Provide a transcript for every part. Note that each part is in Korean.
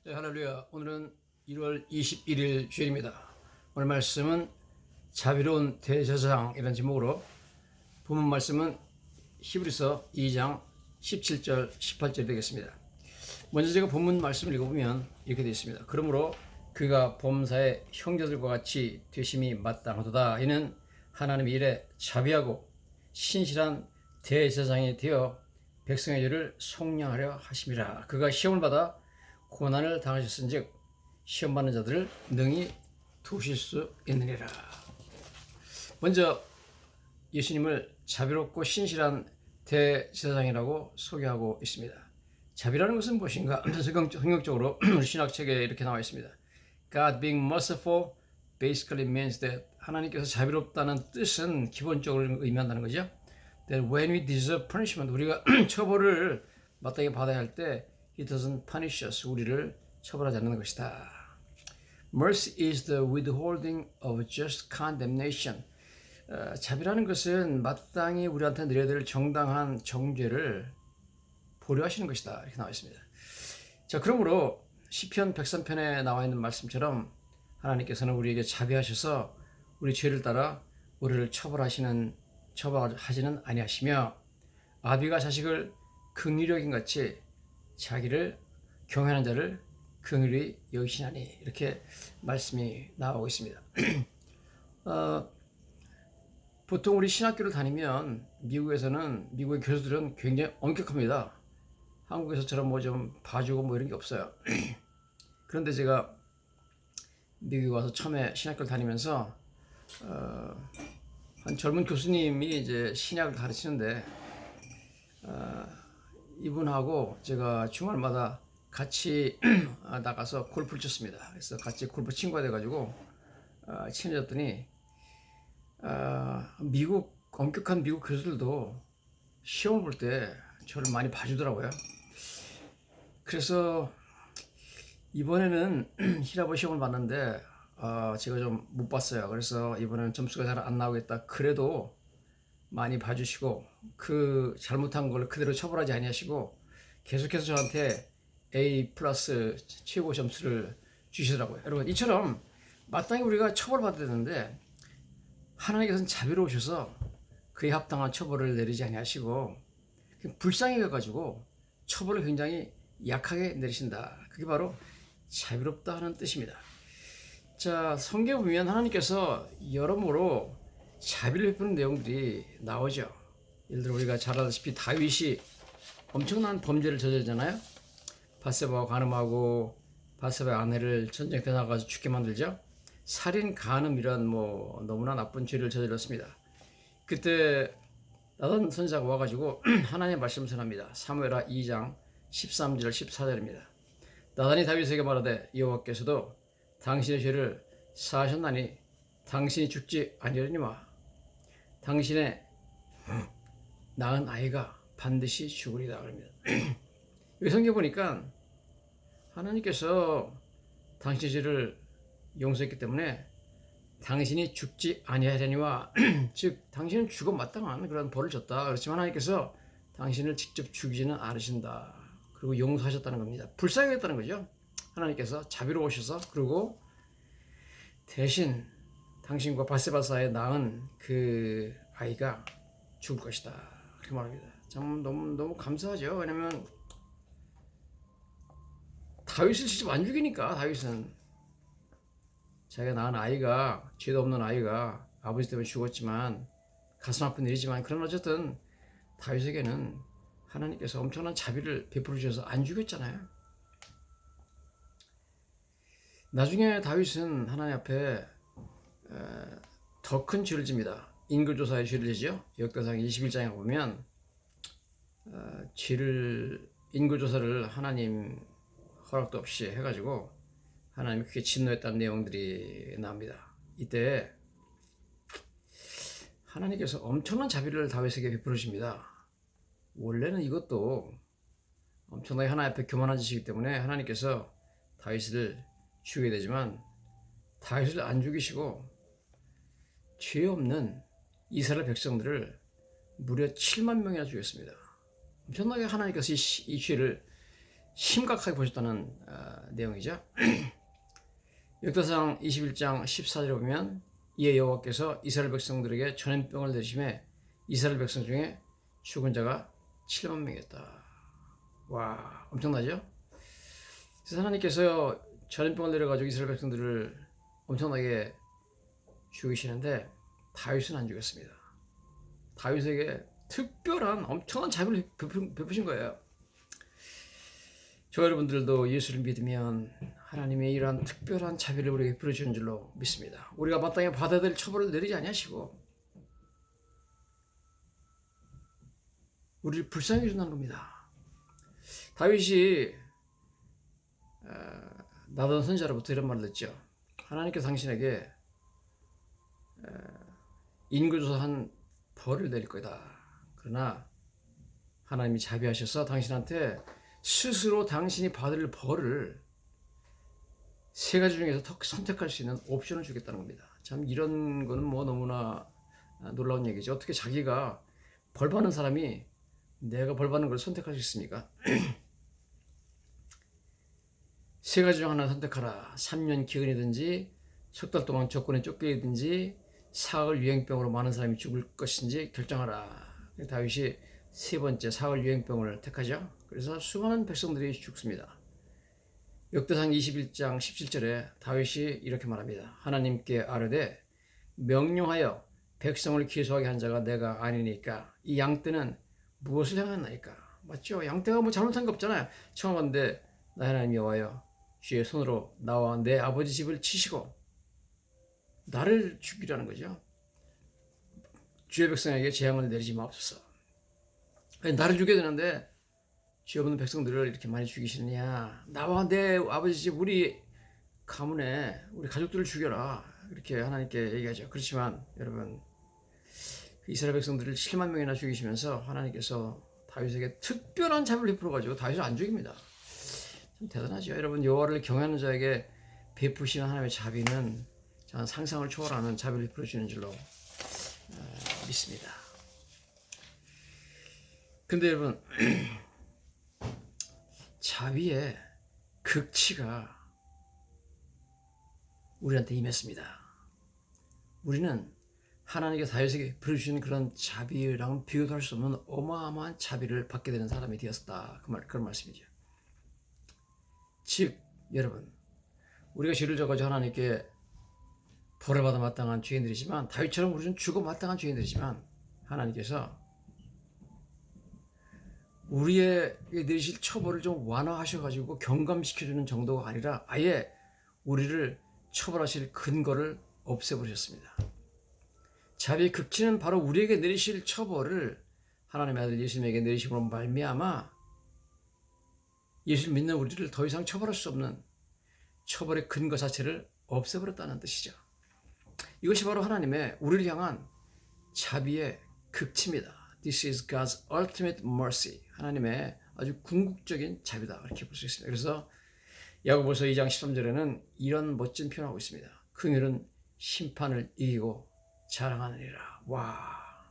네, 할렐루야. 오늘은 1월 21일 주일입니다. 오늘 말씀은 자비로운 대제사장이라는 제목으로 본문 말씀은 히브리서 2장 17절 18절이 되겠습니다. 먼저 제가 본문 말씀을 읽어보면 이렇게 되어 있습니다. 그러므로 그가 범사의 형제들과 같이 되심이 마땅하도다. 이는 하나님의 일에 자비하고 신실한 대제사장이 되어 백성의 죄를 속량하려 하심이라. 그가 시험을 받아 고난을 당하셨은즉 시험 받는 자들을 능히 도우실 수 있느니라. 먼저 예수님을 자비롭고 신실한 대제사장이라고 소개하고 있습니다. 자비라는 것은 무엇인가? 성경적으로 우리 신학책에 이렇게 나와 있습니다. God being merciful basically means that 하나님께서 자비롭다는 뜻은 기본적으로 의미한다는 거죠. That when we deserve punishment, 우리가 처벌을 마땅히 받아야 할 때 He doesn't punish us. 우리를 처벌하지 않는 것이다. Mercy is the withholding of just condemnation. 자비라는 것은 마땅히 우리한테 내려야 될 정당한 정죄를 보류하시는 것이다. 이렇게 나와 있습니다. 자, 그러므로 시편 103편에 나와 있는 말씀처럼 하나님께서는 우리에게 자비하셔서 우리 죄를 따라 우리를 처벌하지는 아니하시며 아비가 자식을 긍휼히 여긴 같이 자기를 경외하는 자를 긍휼히 여기시나니, 이렇게 말씀이 나오고 있습니다. 보통 우리 신학교를 다니면 미국의 교수들은 굉장히 엄격합니다. 한국에서처럼 뭐 좀 봐주고 뭐 이런 게 없어요. 그런데 제가 미국에 와서 처음에 신학교를 다니면서 한 젊은 교수님이 이제 신학을 가르치는데 이분하고 제가 주말마다 같이 나가서 골프를 쳤습니다. 그래서 같이 골프 친구가 돼가지고 친해졌더니 엄격한 미국 교수들도 시험을 볼 때 저를 많이 봐주더라고요. 그래서 이번에는 히라보 시험을 봤는데 제가 좀 못 봤어요. 그래서 이번에는 점수가 잘 안 나오겠다. 그래도 많이 봐주시고 그 잘못한 걸 그대로 처벌하지 아니하시고 계속해서 저한테 A 플러스 최고 점수를 주시더라고요. 여러분, 이처럼 마땅히 우리가 처벌받아야 되는데 하나님께서는 자비로우셔서 그에 합당한 처벌을 내리지 아니하시고 불쌍해가지고 처벌을 굉장히 약하게 내리신다. 그게 바로 자비롭다 하는 뜻입니다. 자, 성경에 보면 하나님께서 여러모로 자비를 베푸는 내용들이 나오죠. 예를 들어 우리가 잘 알다시피 다윗이 엄청난 범죄를 저지르잖아요. 밧세바와 간음하고 밧세바의 아내를 전쟁터에 나가서 죽게 만들죠. 살인, 간음 이런 뭐 너무나 나쁜 죄를 저질렀습니다. 그때 나단 선지자가 와가지고 하나님의 말씀을 전합니다. 사무엘하 2장 13절 14절입니다. 나단이 다윗에게 말하되 여호와께서도 당신의 죄를 사하셨나니 당신이 죽지 아니하리니와 당신의 낳은 아이가 반드시 죽으리다 그럽니다. 여기 성경 보니까 하나님께서 당신의 죄를 용서했기 때문에 당신이 죽지 아니하려니와 즉 당신은 죽어 마땅한 그런 벌을 줬다. 그렇지만 하나님께서 당신을 직접 죽이지는 않으신다. 그리고 용서하셨다는 겁니다. 불쌍하겠다는 거죠. 하나님께서 자비로우셔서, 그리고 대신 당신과 밧세바 사이에 낳은 그 아이가 죽을 것이다. 그렇게 말합니다. 참 너무 감사하죠. 왜냐면 다윗을 직접 안 죽이니까. 다윗은 자기가 낳은 아이가, 죄도 없는 아이가 아버지 때문에 죽었지만 가슴 아픈 일이지만, 그러나 어쨌든 다윗에게는 하나님께서 엄청난 자비를 베풀어 주셔서 안 죽였잖아요. 나중에 다윗은 하나님 앞에 더 큰 죄를 집니다. 인구조사의 죄를 지죠. 역대상 21장에 보면 인구조사를 하나님 허락도 없이 해가지고 하나님이 크게 진노했다는 내용들이 나옵니다. 이때 하나님께서 엄청난 자비를 다윗에게 베풀어 주십니다. 원래는 이것도 엄청나게 하나님 앞에 교만한 짓이기 때문에 하나님께서 다윗을 죽이게 되지만 다윗을 안 죽이시고 죄 없는 이스라엘 백성들을 무려 7만 명이나 죽였습니다. 엄청나게 하나님께서 이 죄를 심각하게 보셨다는 내용이죠. 역사상 21장 14절에 보면 이에 여호와께서 이스라엘 백성들에게 전염병을 내리심에 이스라엘 백성 중에 죽은 자가 7만 명이었다. 와, 엄청나죠? 그래서 하나님께서 전염병을 내려가지고 이스라엘 백성들을 엄청나게 죽이시는데 다윗은 안 죽였습니다. 다윗에게 특별한 엄청난 자비를 베푸신 거예요. 저 여러분들도 예수를 믿으면 하나님의 이러한 특별한 자비를 우리에게 베풀어주는 줄로 믿습니다. 우리가 마땅히 받아야 될 처벌을 내리지 아니하시고 우리를 불쌍히 해준다는 겁니다. 다윗이 나단 선지자로부터 이런 말을 듣죠. 하나님께서 당신에게 인구조사한 벌을 내릴 거다. 그러나 하나님이 자비하셔서 당신한테 스스로 당신이 받을 벌을 세 가지 중에서 더 선택할 수 있는 옵션을 주겠다는 겁니다. 참 이런 거는 뭐 너무나 놀라운 얘기죠. 어떻게 자기가 벌 받는 사람이 내가 벌 받는 걸 선택할 수 있습니까? 세 가지 중 하나 선택하라. 3년 기근이든지 석 달 동안 적군에 쫓기든지 사흘 유행병으로 많은 사람이 죽을 것인지 결정하라. 다윗이 세 번째 사흘 유행병을 택하죠. 그래서 수많은 백성들이 죽습니다. 역대상 21장 17절에 다윗이 이렇게 말합니다. 하나님께 아뢰되 명령하여 백성을 기소하게 한 자가 내가 아니니까 이 양떼는 무엇을 향하나이까? 맞죠? 양떼가 뭐 잘못한 게 없잖아요. 청하건대 나 하나님 여호와여 주의 손으로 나와 내 아버지 집을 치시고 나를 죽이라는 거죠. 주의 백성에게 재앙을 내리지 마옵소서. 나를 죽여야 되는데 죄 없는 백성들을 이렇게 많이 죽이시느냐. 나와 내 아버지 집 우리 가문에 우리 가족들을 죽여라. 이렇게 하나님께 얘기하죠. 그렇지만 여러분 이스라엘 백성들을 7만 명이나 죽이시면서 하나님께서 다윗에게 특별한 자비를 베풀어가지고 다윗을 안 죽입니다. 참 대단하죠. 여러분 여호와를 경외하는 자에게 베푸시는 하나님의 자비는 상상을 초월하는 자비를 베풀어주는 줄로 믿습니다. 근데 여러분 자비의 극치가 우리한테 임했습니다. 우리는 하나님께서 다윗에게 베풀어주신 그런 자비랑 비교도 할 수 없는 어마어마한 자비를 받게 되는 사람이 되었다. 그런 말씀이죠. 즉 여러분 우리가 죄를 져가지고 하나님께 벌을 받아 마땅한 죄인들이지만 다윗처럼 우리는 죽어 마땅한 죄인들이지만 하나님께서 우리에게 내리실 처벌을 좀 완화하셔가지고 경감시켜주는 정도가 아니라 아예 우리를 처벌하실 근거를 없애버리셨습니다. 자비의 극치는 바로 우리에게 내리실 처벌을 하나님의 아들 예수님에게 내리심으로 말미암아 예수를 믿는 우리를 더 이상 처벌할 수 없는 처벌의 근거 자체를 없애버렸다는 뜻이죠. 이것이 바로 하나님의 우리를 향한 자비의 극치입니다. This is God's ultimate mercy. 하나님의 아주 궁극적인 자비다. 이렇게 볼 수 있습니다. 그래서 야고보서 2장 13절에는 이런 멋진 표현을 하고 있습니다. 긍휼은 심판을 이기고 자랑하느니라. 와.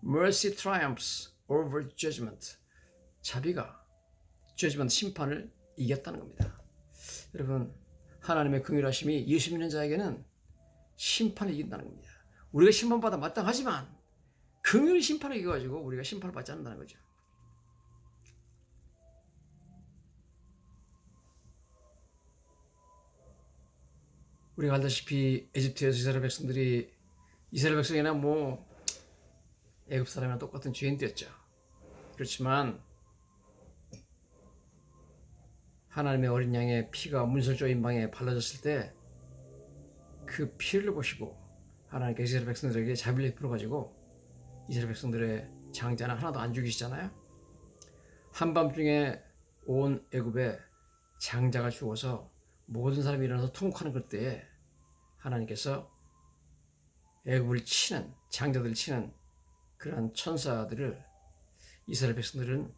Mercy triumphs over judgment. 자비가 judgment 심판을 이겼다는 겁니다. 여러분 하나님의 긍휼하심이 예수 믿는 자에게는 심판을 이긴다는 겁니다. 우리가 심판받아 마땅하지만 긍휼이 심판을 이겨가지고 우리가 심판을 받지 않는다는 거죠. 우리가 알다시피 에집트에서 이스라엘 백성이나 뭐 애굽 사람이랑 똑같은 죄인들이었죠. 그렇지만 하나님의 어린 양의 피가 문설조 인방에 발라졌을 때 그 피를 보시고 하나님께서 이스라엘 백성들에게 자비를 베풀어가지고 이스라엘 백성들의 장자는 하나도 안 죽이시잖아요. 한밤중에 온 애굽에 장자가 죽어서 모든 사람이 일어나서 통곡하는 그때에 하나님께서 애굽을 치는 장자들을 치는 그러한 천사들을 이스라엘 백성들은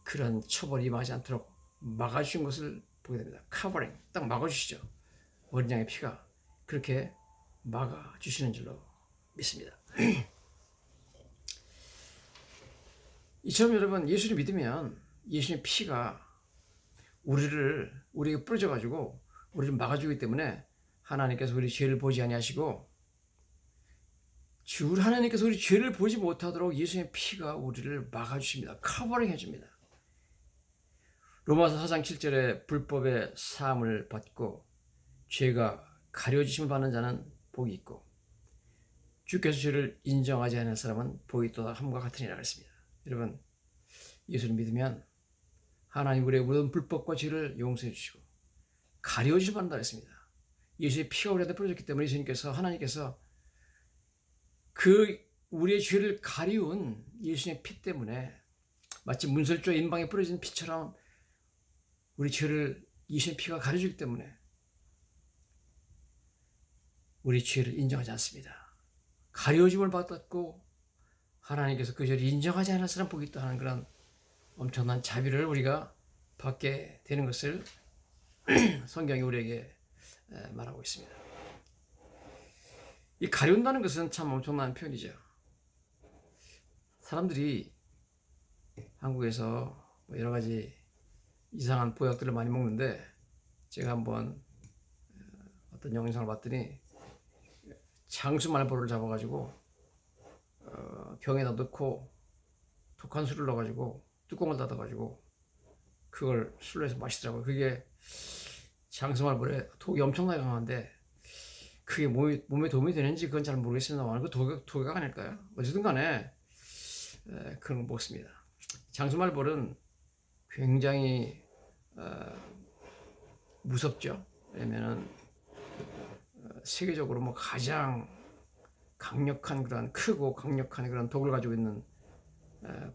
그런 처벌이 임하지 않도록 막아주신 것을 보게 됩니다. 커버링 딱 막아주시죠. 어린 양의 피가 그렇게 막아주시는 줄로 믿습니다. 이처럼 여러분, 예수를 믿으면 예수님의 피가 우리에게 뿌려져 가지고 우리를 막아주기 때문에 하나님께서 우리 죄를 보지 아니하시고, 주 하나님께서 우리 죄를 보지 못하도록 예수님의 피가 우리를 막아주십니다. 커버링 해줍니다. 로마서 4장 7절에 불법의 사함을 받고 죄가 가려지심을 받는 자는 복이 있고 주께서 죄를 인정하지 않는 사람은 복이 있도다 함과 같으니라 했습니다. 여러분, 예수를 믿으면 하나님 우리의 모든 불법과 죄를 용서해 주시고 가려지심을 받는다 했습니다. 예수의 피가 우리한테 뿌려졌기 때문에 하나님께서 그 우리의 죄를 가리운 예수님의 피 때문에 마치 문설주와 인방에 뿌려진 피처럼 우리 죄를 예수님의 피가 가려주기 때문에 우리 죄를 인정하지 않습니다. 가려짐을 받았고 하나님께서 그 죄를 인정하지 않을 사람 복이 있다 하는 그런 엄청난 자비를 우리가 받게 되는 것을 성경이 우리에게 말하고 있습니다. 이 가려운다는 것은 참 엄청난 표현이죠. 사람들이 한국에서 여러 가지 이상한 보약들을 많이 먹는데, 제가 한번 어떤 영상을 봤더니 장수말보를 잡아가지고 병에다 넣고 독한 술을 넣어가지고 뚜껑을 닫아가지고 그걸 술로 해서 마시더라고요. 그게 장수말보에 독이 엄청나게 강한데 그게 몸에 도움이 되는지 그건 잘 모르겠습니다만 그 독약 아닐까요? 어쨌든 간에 그런 거 먹습니다. 장수말보는 굉장히 무섭죠. 왜냐면은 세계적으로 뭐 가장 강력한 그런 크고 강력한 그런 독을 가지고 있는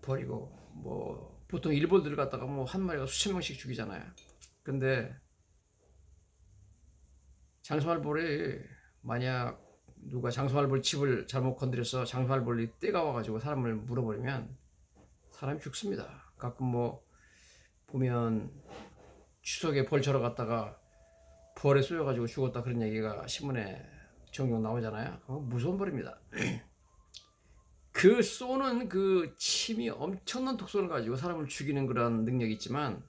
벌이고, 뭐 보통 일벌들을 갖다가 뭐 한 마리가 수천 명씩 죽이잖아요. 근데 장수말벌이 만약 누가 장수말벌 칩을 잘못 건드려서 장수말벌이 떼가 와가지고 사람을 물어버리면 사람이 죽습니다. 가끔 뭐 보면 추석에 벌 쳐러 갔다가 벌에 쏘여가지고 죽었다 그런 얘기가 신문에 종종 나오잖아요. 무서운 벌입니다. 그 쏘는 그 침이 엄청난 독성을 가지고 사람을 죽이는 그런 능력이 있지만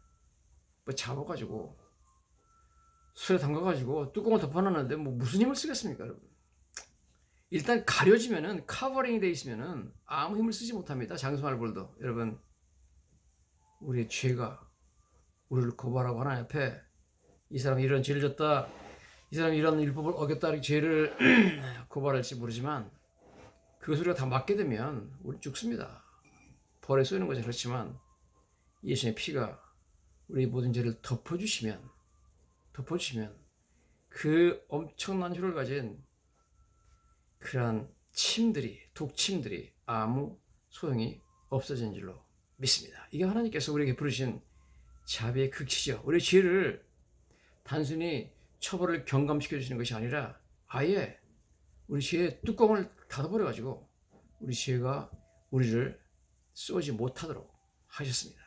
뭐 잡아가지고 술에 담가가지고 뚜껑을 덮어놨는데 뭐 무슨 힘을 쓰겠습니까, 여러분? 일단 가려지면은 커버링이 돼 있으면은 아무 힘을 쓰지 못합니다. 장수말벌도. 여러분, 우리의 죄가 우리를 고발하고 하나님 앞에 이 사람이 이런 죄를 졌다, 이 사람이 이런 율법을 어겼다 이렇게 죄를 고발할지 모르지만 그것을 우리가 다 맞게 되면 우리 죽습니다. 벌에 쏘이는 것이 그렇지만 예수님의 피가 우리 모든 죄를 덮어주시면 그 엄청난 효를 가진 그러한 독침들이 아무 소용이 없어진 줄로 믿습니다. 이게 하나님께서 우리에게 부르신 자비의 극치죠. 우리 죄를 단순히 처벌을 경감시켜 주시는 것이 아니라 아예 우리 죄의 뚜껑을 닫아버려가지고 우리 죄가 우리를 쏘지 못하도록 하셨습니다.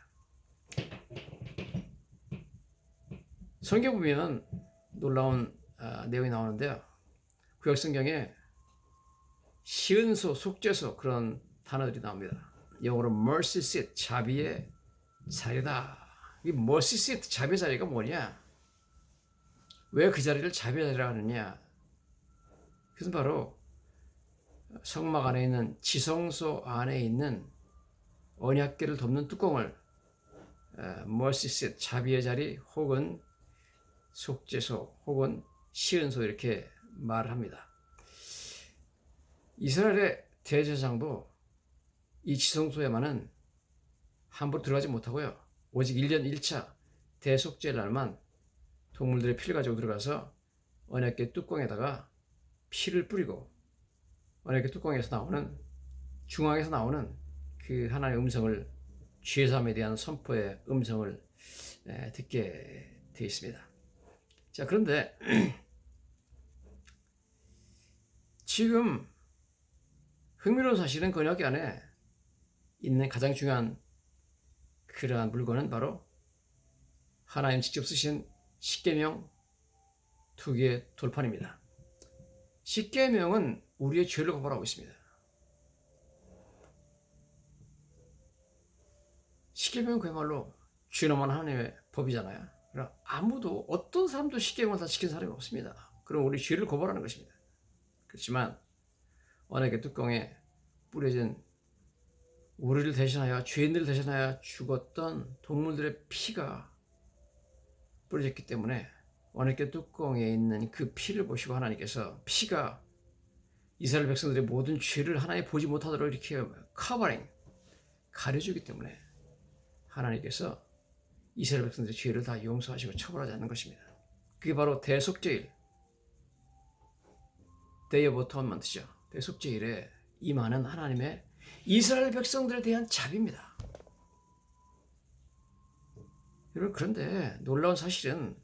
성경 보면 놀라운 내용이 나오는데요. 구약 성경에 시은소, 속죄소 그런 단어들이 나옵니다. 영어로 mercy seat, 자비의 자리다. 이 mercy seat, 자비의 자리가 뭐냐? 왜 그 자리를 자비의 자리라 하느냐? 그것은 바로 성막 안에 있는 지성소 안에 있는 언약궤를 덮는 뚜껑을 mercy seat, 자비의 자리 혹은 속죄소 혹은 시은소 이렇게 말을 합니다. 이스라엘의 대제사장도 이 지성소에만은 함부로 들어가지 못하고요. 오직 1년 1차 대속죄 날만 동물들의 피를 가지고 들어가서 언약궤 뚜껑에다가 피를 뿌리고 언약궤 뚜껑에서 나오는 중앙에서 나오는 그 하나님의 음성을, 죄사함에 대한 선포의 음성을 듣게 되어 있습니다. 자, 그런데 지금 흥미로운 사실은 그 언약궤 안에 있는 가장 중요한 그러한 물건은 바로 하나님 직접 쓰신 십계명 2개의 돌판입니다. 십계명은 우리의 죄를 고발하고 있습니다. 십계명은 그야말로 주님만 하나님의 법이잖아요. 그러나 아무도 어떤 사람도 십계명을 다 지킨 사람이 없습니다. 그럼 우리 죄를 고발하는 것입니다. 그렇지만 언약의 뚜껑에 뿌려진 우리를 대신하여 죄인들을 대신하여 죽었던 동물들의 피가 뿌려졌기 때문에 언약의 뚜껑에 있는 그 피를 보시고 하나님께서 피가 이스라엘 백성들의 모든 죄를 하나님 보지 못하도록 이렇게 커버링 가려주기 때문에 하나님께서 이스라엘 백성들의 죄를 다 용서하시고 처벌하지 않는 것입니다. 그게 바로 대속죄일, Day of Atonement죠. 대속죄일에 임하는 하나님의 이스라엘 백성들에 대한 자비입니다. 여러분, 그런데 놀라운 사실은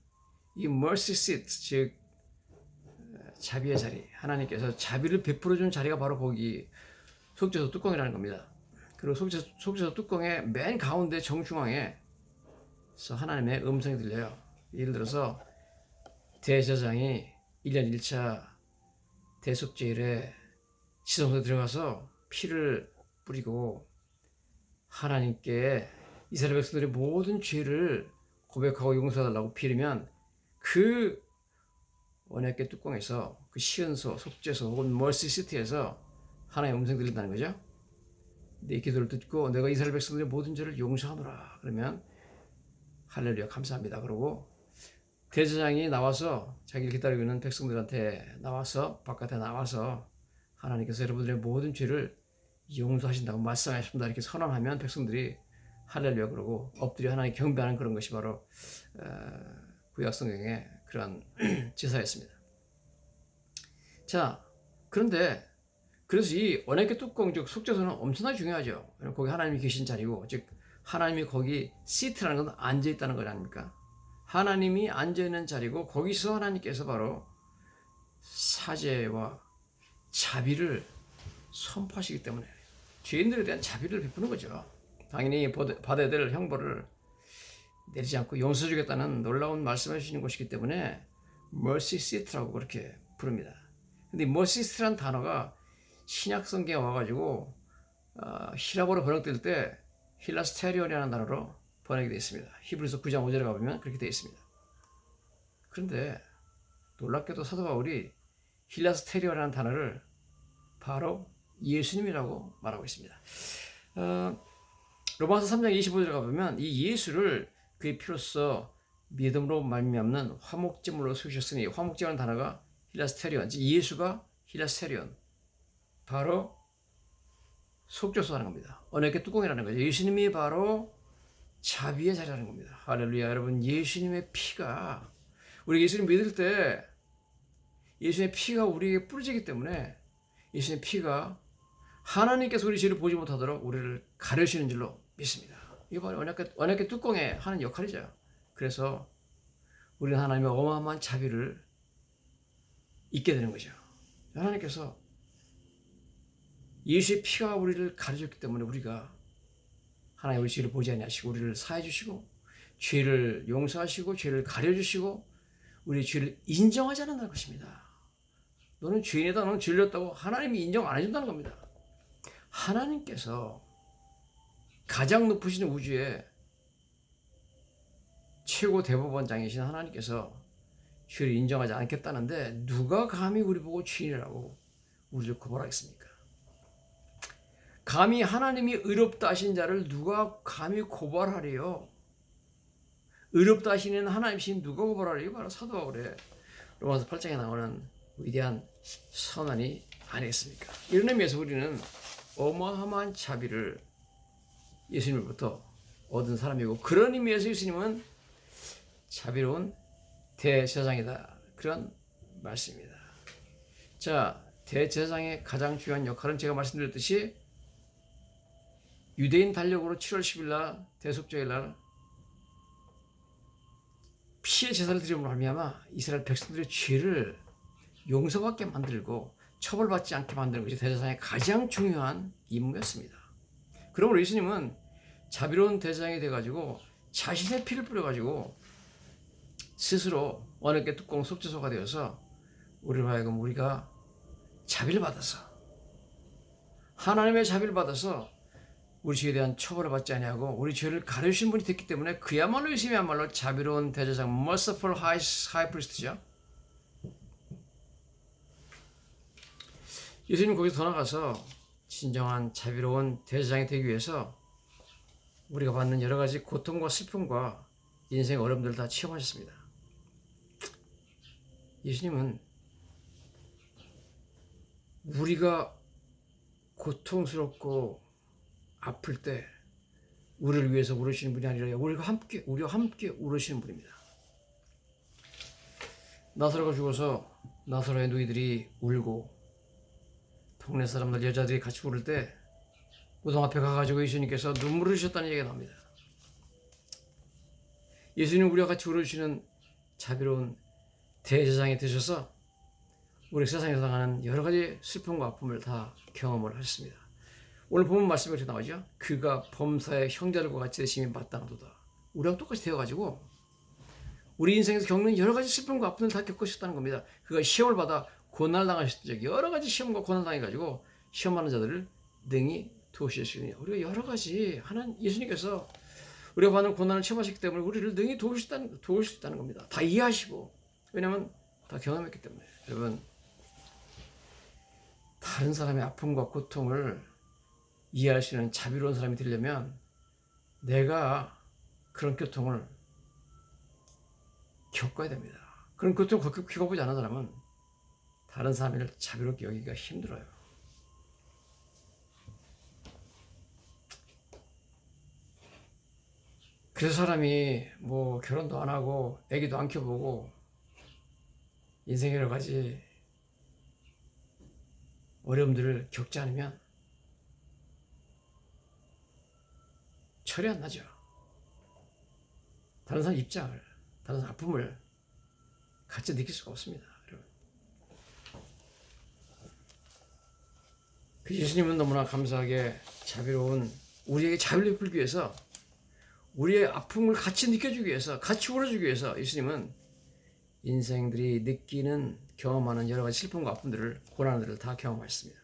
이 mercy seat, 즉 자비의 자리, 하나님께서 자비를 베풀어 준 자리가 바로 거기 속죄소 뚜껑이라는 겁니다. 그리고 속죄소 뚜껑의 맨 가운데 정중앙에 하나님의 음성이 들려요. 예를 들어서 대제사장이 1년 1차 대속죄일에 지성소에 들어가서 피를 뿌리고 하나님께 이스라엘 백성들의 모든 죄를 고백하고 용서해달라고 빌으면 그 언약궤 뚜껑에서 그 시은소, 속죄소 혹은 멀시 시트에서 하나님의 음성이 들린다는 거죠. 내 기도를 듣고 내가 이스라엘 백성들의 모든 죄를 용서하노라. 그러면 할렐루야 감사합니다. 그러고 대제사장이 나와서 자기를 기다리고 있는 백성들한테 나와서 바깥에 나와서 하나님께서 여러분들의 모든 죄를 용서하신다고 말씀하십니다. 이렇게 선언하면 백성들이 할렐루야 그러고 엎드려 하나님 경배하는 그런 것이 바로 구약 성경의 그런 제사였습니다. 자, 그런데 그래서 이 언약궤 뚜껑 즉 속죄소는 엄청나게 중요하죠. 거기 하나님이 계신 자리고 즉 하나님이 거기 시트라는 건 앉아 있다는 거 아닙니까? 하나님이 앉아 있는 자리고 거기서 하나님께서 바로 사죄와 자비를 선포하시기 때문에 죄인들에 대한 자비를 베푸는 거죠. 당연히 받아야 될 형벌을 내리지 않고 용서해 주겠다는 놀라운 말씀을 해주시는 것이기 때문에 mercy seat라고 그렇게 부릅니다. 근데 mercy seat라는 단어가 신약 성경에 와가지고 히라보로 번역될 때 힐라스테리온이라는 단어로 번역이 되어 있습니다. 히브리서 9장 5절에 가보면 그렇게 되어 있습니다. 그런데 놀랍게도 사도 바울이 힐라스테리온이라는 단어를 바로 예수님이라고 말하고 있습니다. 로마서 3장 25절에 가보면 이 예수를 그의 피로써 믿음으로 말미암는 화목제물로 세우셨으니 화목제라는 단어가 힐라스테리온, 즉 예수가 힐라스테리온, 바로 속죄소라는 겁니다. 언약의 뚜껑이라는 거죠. 예수님이 바로 자비의 자리라는 겁니다. 할렐루야. 여러분, 예수님의 피가 우리 예수님 믿을 때 예수님의 피가 우리에게 뿌려지기 때문에 예수님의 피가 하나님께서 우리 죄를 보지 못하도록 우리를 가려주시는 줄로 믿습니다. 이게 바로 언약궤 뚜껑에 하는 역할이죠. 그래서 우리는 하나님의 어마어마한 자비를 잊게 되는 거죠. 하나님께서 예수의 피가 우리를 가려줬기 때문에 우리가 하나님 우리 죄를 보지 아니하시고 우리를 사해 주시고 죄를 용서하시고 죄를 가려주시고 우리의 죄를 인정하지 않는다는 것입니다. 너는 죄인이다, 너는 죄졌다고 하나님이 인정 안 해준다는 겁니다. 하나님께서 가장 높으신 우주의 최고 대법원장이신 하나님께서 죄를 인정하지 않겠다는데 누가 감히 우리 보고 죄인이라고 우리를 고발하겠습니까? 감히 하나님이 의롭다 하신 자를 누가 감히 고발하래요? 의롭다 하시는 하나님이신 누가 고발하래요? 바로 사도 바울의 로마서 8장에 나오는 위대한 선언이 아니겠습니까? 이런 의미에서 우리는 어마어마한 자비를 예수님으로부터 얻은 사람이고 그런 의미에서 예수님은 자비로운 대제사장이다. 그런 말씀입니다. 자, 대제사장의 가장 중요한 역할은 제가 말씀드렸듯이 유대인 달력으로 7월 10일 날 대속죄일 날 피의 제사를 드림으로 말미암아 이스라엘 백성들의 죄를 용서받게 만들고 처벌받지 않게 만드는 것이 대제사장의 가장 중요한 임무였습니다. 그러므로 예수님은 자비로운 대제사장이 돼가지고 자신의 피를 뿌려가지고 스스로 언약궤 뚜껑 속죄소가 되어서 우리로 하여금 우리가 자비를 받아서 하나님의 자비를 받아서 우리 죄에 대한 처벌을 받지 아니하고 우리 죄를 가려주신 분이 됐기 때문에 그야말로 예수님이야말로 자비로운 대제사장, merciful high priest죠. 예수님 거기서 더 나가서 진정한 자비로운 대제사장이 되기 위해서 우리가 받는 여러 가지 고통과 슬픔과 인생의 어려움들을 다 체험하셨습니다. 예수님은 우리가 고통스럽고 아플 때 우리를 위해서 울으시는 분이 아니라 우리와 함께 울으시는 분입니다. 나사로가 죽어서 나사로의 누이들이 울고 동네 사람들 여자들이 같이 울을 때 무덤 앞에 가가지고 예수님께서 눈물을 흘리셨다는 얘기가 나옵니다. 예수님 우리와 같이 울어주시는 자비로운 대제사장이 되셔서 우리 세상에서 당하는 여러 가지 슬픔과 아픔을 다 경험을 하셨습니다. 오늘 보면 말씀이 이렇게 나오죠. 그가 범사의 형제들과 같이 되심이 마땅하도다. 우리랑 똑같이 되어가지고 우리 인생에서 겪는 여러 가지 슬픔과 아픔을 다 겪으셨다는 겁니다. 그가 시험을 받아 고난을 당하셨던 적이 여러 가지 시험과 고난을 당해가지고 시험하는 자들을 능히 도우실 수 있느냐. 우리가 여러 가지 하나님 예수님께서 우리가 받는 고난을 체험하셨기 때문에 우리를 능히 도울 수 있다는 겁니다. 다 이해하시고 왜냐하면 다 경험했기 때문에. 여러분 다른 사람의 아픔과 고통을 이해할 수 있는 자비로운 사람이 되려면 내가 그런 고통을 겪어야 됩니다. 그런 고통을 겪어보지 않은 사람은 다른 사람을 자비롭게 여기기가 힘들어요. 그래서 사람이 뭐 결혼도 안 하고 아기도 안 켜보고 인생의 여러 가지 어려움들을 겪지 않으면 철이 안 나죠. 다른 사람 입장을, 다른 사람 아픔을 같이 느낄 수가 없습니다. 여러분. 그 예수님은 너무나 감사하게 자비로운 우리에게 자비를 베풀기 위해서 우리의 아픔을 같이 느껴주기 위해서 같이 울어주기 위해서 예수님은 인생들이 느끼는 경험하는 여러 가지 슬픔과 아픔들을 고난들을 다 경험하셨습니다.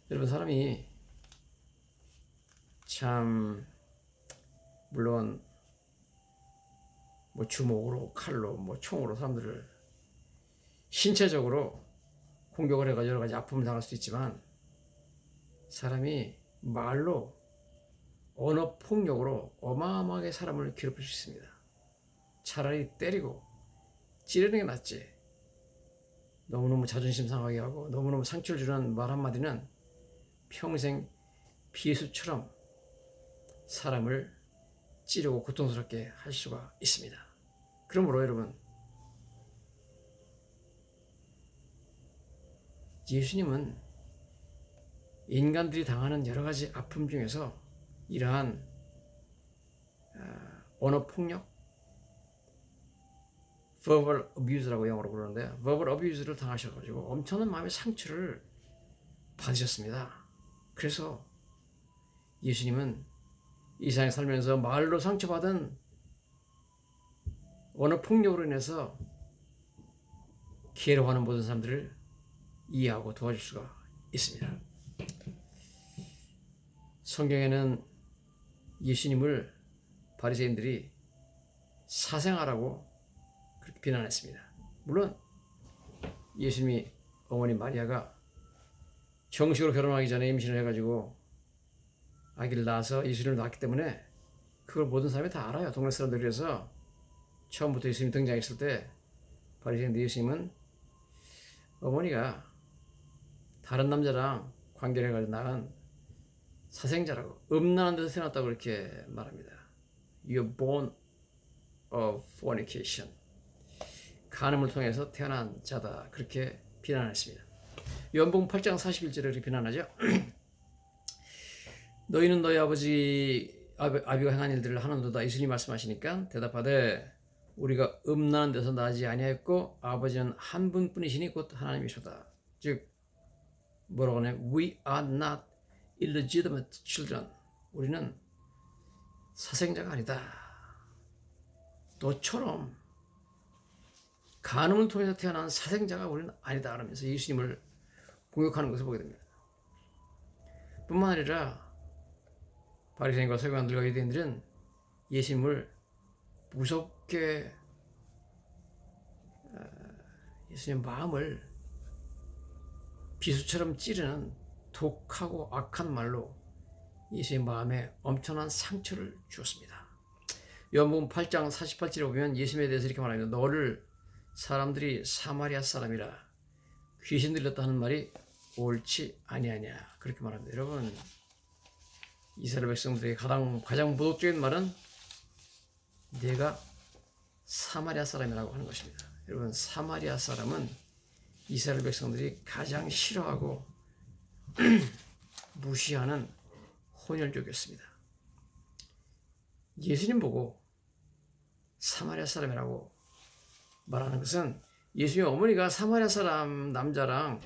여러분 사람이 참 물론 뭐 주먹으로 칼로 뭐 총으로 사람들을 신체적으로 공격을 해가 여러 가지 아픔을 당할 수도 있지만 사람이 말로 언어 폭력으로 어마어마하게 사람을 괴롭힐 수 있습니다. 차라리 때리고 찌르는 게 낫지. 너무너무 자존심 상하게 하고 너무너무 상처를 주는 말 한마디는 평생 비수처럼 사람을 찌르고 고통스럽게 할 수가 있습니다. 그러므로 여러분 예수님은 인간들이 당하는 여러 가지 아픔 중에서 이러한 언어 폭력, verbal abuse라고 영어로 부르는데 verbal abuse를 당하셔가지고 엄청난 마음의 상처를 받으셨습니다. 그래서 예수님은 이 세상에 살면서 말로 상처받은 언어 폭력으로 인해서 괴로워하는 모든 사람들을 이해하고 도와줄 수가 있습니다. 성경에는 예수님을 바리새인들이 사생아라고 그렇게 비난했습니다. 물론 예수님이 어머니 마리아가 정식으로 결혼하기 전에 임신을 해가지고 아기를 낳아서 예수님을 낳았기 때문에 그걸 모든 사람이 다 알아요. 동네 사람들이. 그래서 처음부터 예수님이 등장했을 때 바리새인들 예수님은 어머니가 다른 남자랑 관계를 해가지고 낳은 사생자라고 음란한 데서 태어났다고 그렇게 말합니다. You're born of fornication. 간음을 통해서 태어난 자다. 그렇게 비난했습니다. 요한복음 8장 41절에 그렇게 비난하죠. 너희는 너희 아비가 행한 일들을 하는도다. 예수님이 말씀하시니까 대답하되 우리가 음란한 데서 나지 아니하였고 아버지는 한 분뿐이시니 곧 하나님이시다. 즉 뭐라고 하냐? We are not illegitimate children. 우리는 사생자가 아니다. 너처럼 간음을 통해서 태어난 사생자가 우리는 아니다. 그러면서 예수님을 공격하는 것을 보게 됩니다. 뿐만 아니라 바리새인과 서기관들과 유대인들은 예수님을 무섭게 예수님 마음을 비수처럼 찌르는 독하고 악한 말로 예수님 마음에 엄청난 상처를 주었습니다. 요한복음 8장 48절에 보면 예수님에 대해서 이렇게 말합니다. 너를 사람들이 사마리아 사람이라 귀신 들렸다 하는 말이 옳지 아니하냐, 그렇게 말합니다. 여러분, 이스라엘 백성들에게 가장 모독적인 말은 내가 사마리아 사람이라고 하는 것입니다. 여러분, 사마리아 사람은 이스라엘 백성들이 가장 싫어하고 무시하는 혼혈족이었습니다. 예수님 보고 사마리아 사람이라고 말하는 것은 예수님 어머니가 사마리아 사람 남자랑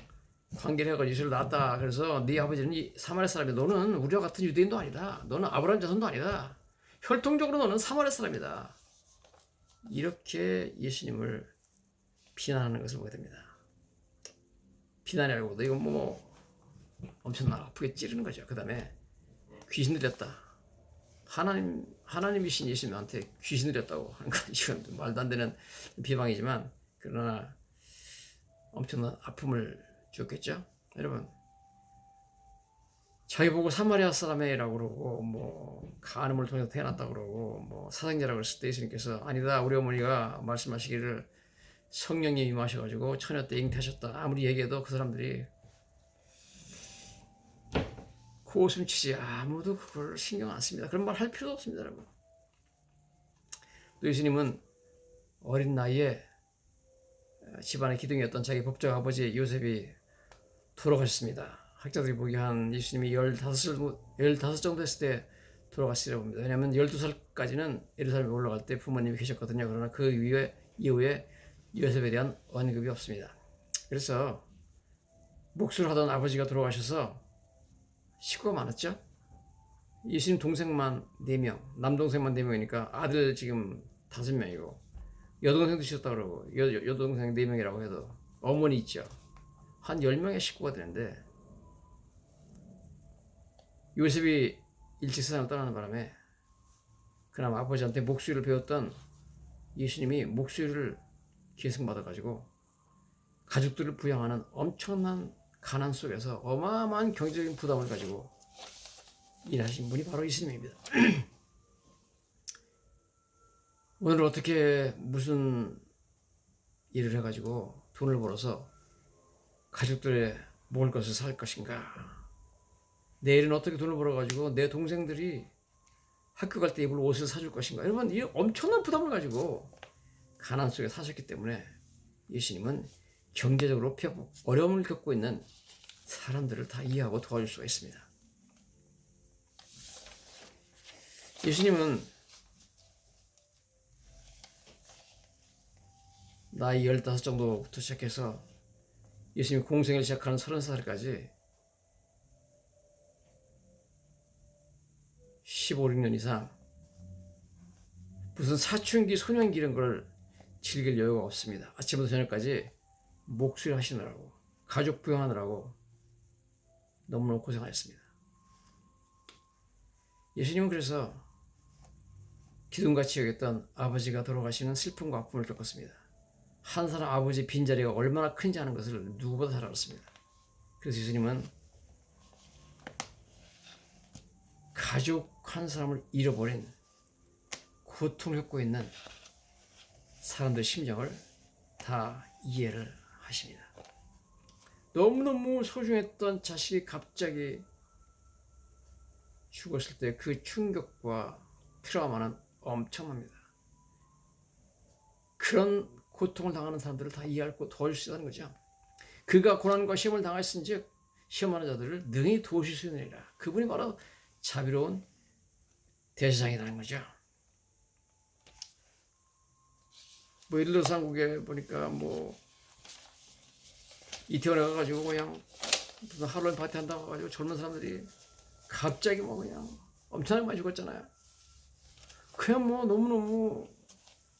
관계를 해가지고 예수를 낳았다. 그래서 네 아버지는 사마리아 사람이야. 너는 우리와 같은 유대인도 아니다. 너는 아브라함 자손도 아니다. 혈통적으로 너는 사마리아 사람이다. 이렇게 예수님을 비난하는 것을 보게 됩니다. 비난이라고도 이건 뭐 엄청 아프게 찌르는 거죠. 그 다음에 귀신 들렸다. 하나님이신 예수님한테 귀신 들렸다고 하는 건 이건 말도 안 되는 비방이지만 그러나 엄청난 아픔을 주었겠죠. 여러분, 자기 보고 사마리아 사람이라고 그러고 뭐 간음을 통해서 태어났다고 그러고 뭐 사상자라고 했을 때 예수님께서 아니다, 우리 어머니가 말씀하시기를 성령님이 임하셔가지고 처녀 때 잉태하셨다 아무리 얘기해도 그 사람들이 코웃음 치지 아무도 그걸 신경 안 씁니다. 그런 말 할 필요도 없습니다. 여러분, 또 예수님은 어린 나이에 집안의 기둥이었던 자기 법적 아버지 요셉이 돌아가셨습니다. 학자들이 보기에 한 예수님이 15 정도 했을 때 돌아가시라고 봅니다. 왜냐하면 12살까지는 예루살렘에 올라갈 때 부모님이 계셨거든요. 그러나 그 이후에 요셉에 대한 언급이 없습니다. 그래서 목수를 하던 아버지가 돌아가셔서 식구가 많았죠. 예수님 동생만 4명, 남동생만 4명이니까 아들 지금 5명이고 여동생도 있었다고 그러고 여동생 4명이라고 해도 어머니 있죠. 한 10명의 식구가 되는데 요셉이 일찍 세상을 떠나는 바람에 그나마 아버지한테 목수일을 배웠던 예수님이 목수일을 계승받아가지고 가족들을 부양하는 엄청난 가난 속에서 어마어마한 경제적인 부담을 가지고 일하신 분이 바로 예수님입니다. 오늘 어떻게 무슨 일을 해가지고 돈을 벌어서 가족들의 먹을 것을 살 것인가, 내일은 어떻게 돈을 벌어가지고 내 동생들이 학교 갈 때 입을 옷을 사줄 것인가. 여러분, 이 엄청난 부담을 가지고 가난 속에 사셨기 때문에 예수님은 경제적으로 어려움을 겪고 있는 사람들을 다 이해하고 도와줄 수가 있습니다. 예수님은 나이 15 정도부터 시작해서 예수님 공생을 시작하는 30살까지 15, 16년 이상 무슨 사춘기, 소년기 이런 걸 즐길 여유가 없습니다. 아침부터 저녁까지 목수일 하시느라고, 가족 부양하느라고 너무너무 고생하셨습니다. 예수님은 그래서 기둥같이 여겼던 아버지가 돌아가시는 슬픔과 아픔을 겪었습니다. 한 사람 아버지 빈자리가 얼마나 큰지 아는 것을 누구보다 잘 알았습니다. 그래서 예수님은 가족 한 사람을 잃어버린 고통을 겪고 있는 사람들의 심정을 다 이해를 하십니다. 너무너무 소중했던 자식이 갑자기 죽었을 때 그 충격과 트라우마는 엄청납니다. 그런 고통을 당하는 사람들을 다 이해하고 도와줄 수 있다는 거죠. 그가 고난과 시험을 당했은즉 시험하는 자들을 능히 도우실 수 있느니라. 그분이 바로 자비로운 대제사장이라는 거죠. 뭐 예를 들어서 한국에 보니까 뭐 이태원에 가가지고 그냥 무슨 할로윈 파티 한다고 해가지고 젊은 사람들이 갑자기 뭐 그냥 엄청나게 많이 죽었잖아요. 그냥 뭐 너무너무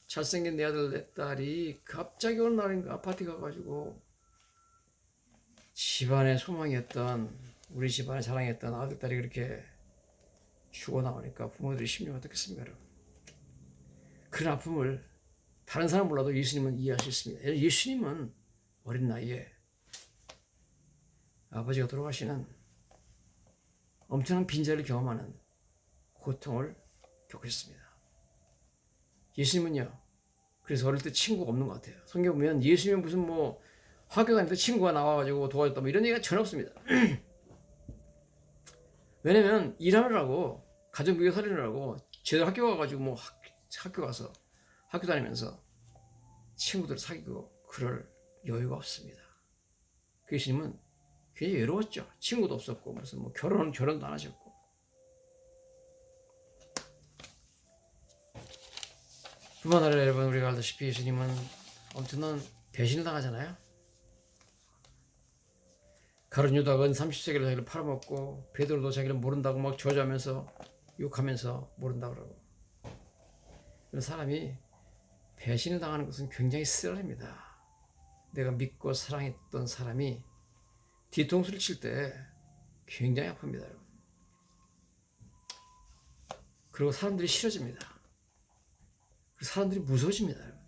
잘생긴 내 아들 내 딸이 갑자기 어느 날인가 아파트 가가지고 집안의 소망이었던 우리 집안에 사랑했던 아들, 딸이 그렇게 죽어나오니까 부모들이 심정이 어떻겠습니까, 여러분? 그런 아픔을 다른 사람 몰라도 예수님은 이해할 수 있습니다. 예수님은 어린 나이에 아버지가 돌아가시는 엄청난 빈자리를 경험하는 고통을 겪으셨습니다. 예수님은요, 그래서 어릴 때 친구가 없는 것 같아요. 성경 보면 예수님은 무슨 뭐 학교 다닐 때 친구가 나와가지고 도와줬다 뭐 이런 얘기가 전혀 없습니다. 왜냐면 일하느라고 가정 비교 살리느라고 제대로 학교 가가지고 뭐 학교 가서 학교 다니면서 친구들 사귀고 그럴 여유가 없습니다. 그 예수님은 굉장히 외로웠죠. 친구도 없었고 무슨 뭐 결혼도 안 하셨고. 뿐만 아니라 여러분 우리가 알다시피 예수님은 엄청난 배신을 당하잖아요. 가룟 유다가 30세겔을 자기를 팔아먹고 베드로도 자기를 모른다고 막 저주하면서 욕하면서 모른다고 그러고. 그런 사람이 배신을 당하는 것은 굉장히 쓰라립니다. 내가 믿고 사랑했던 사람이 뒤통수를 칠 때 굉장히 아픕니다, 여러분. 그리고 사람들이 싫어집니다. 그리고 사람들이 무서워집니다, 여러분.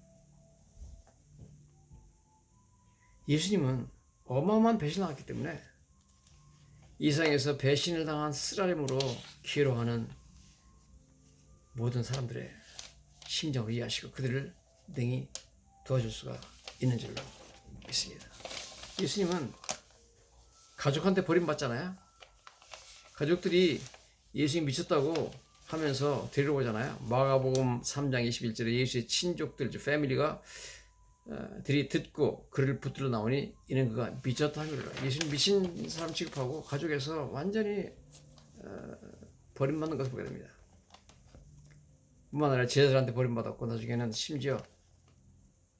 예수님은 어마어마한 배신을 당했기 때문에 이 세상에서 배신을 당한 쓰라림으로 괴로워하는 모든 사람들의 심정을 이해하시고 그들을 능히 도와줄 수가 있는 줄로 믿습니다. 예수님은 가족한테 버림받잖아요. 가족들이 예수님 미쳤다고 하면서 데리러 오잖아요. 마가복음 3장 21절에 예수의 친족들, 패밀리가 들이 듣고 그를 붙들러 나오니 이는 그가 미쳤다 하기를. 예수님 미친 사람 취급하고 가족에서 완전히 버림받는 것을 보게 됩니다. 뿐만 아니라 제자들한테 버림받았고 나중에는 심지어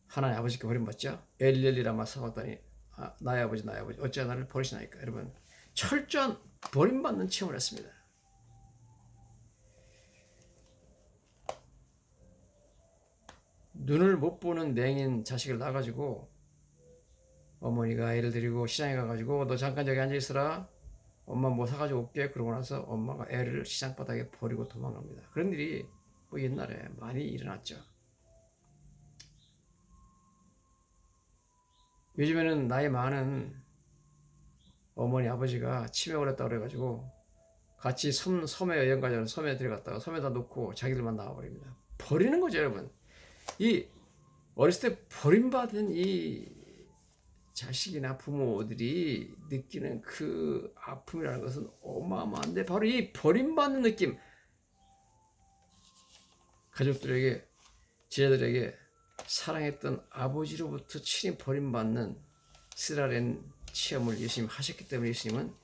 하나님 아버지께 버림받죠. 엘리엘리라마 사박다니 나의 아버지 어찌 나를 버리시나이까. 여러분 철저한 버림받는 체험을 했습니다. 눈을 못 보는 맹인 자식을 낳아가지고 어머니가 애를 데리고 시장에 가가지고 너 잠깐 저기 앉아있어라, 엄마 뭐 사가지고 올게. 그러고 나서 엄마가 애를 시장 바닥에 버리고 도망갑니다. 그런 일이 뭐 옛날에 많이 일어났죠. 요즘에는 나이 많은 어머니 아버지가 치매 걸렸다고 그래가지고 같이 섬에 여행 가자고 섬에 들어갔다가 섬에다 놓고 자기들만 나와버립니다. 버리는 거죠, 여러분. 이 어렸을 때 버림받은 이 자식이나 부모들이 느끼는 그 아픔이라는 것은 어마어마한데 바로 이 버림받는 느낌, 가족들에게 제자들에게 사랑했던 아버지로부터 친히 버림받는 쓰라린 체험을 예수님 하셨기 때문에 예수님은